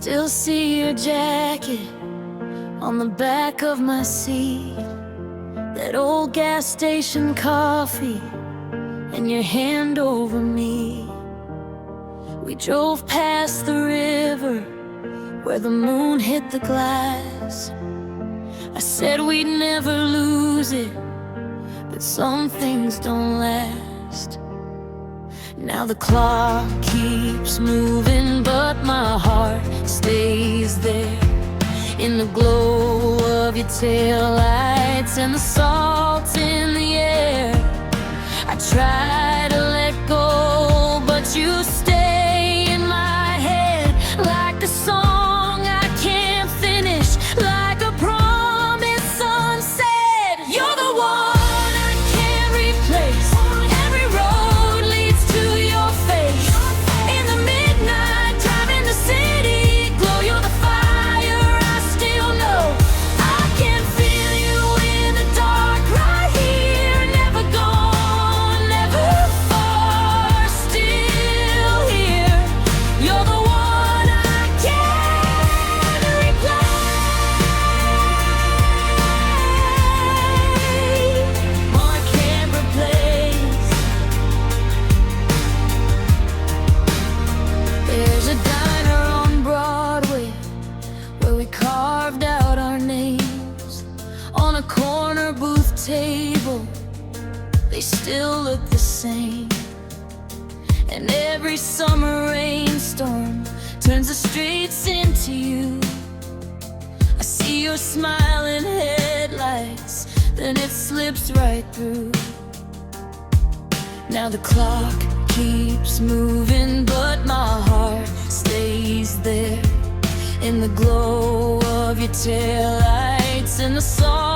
still see your jacket on the back of my seat, that old gas station coffee and your hand over me. We drove past the river where the moon hit the glass. I said we'd never lose it, but some things don't last. Now the clock keeps moving, but my heart stays there, in the glow of your taillights and the salt in the air. I try to let go, but you stay in my head, like a song I can't finish, like a promise sunset. You're the one I can't replace. Every road leads to your face. In the midnight, driving the city glow, you're the fire I still know. I can feel you in the dark, right here, never gone, never far, still here. You're the one I can't replace. More I can't replace. There's a diner on Broadway where we carved out our names on a corner booth table. They still look the same. And every summer rainstorm turns the streets into you. I see your smiling headlights, then it slips right through. Now the clock keeps moving, but my heart stays there, in the glow of your taillights and the song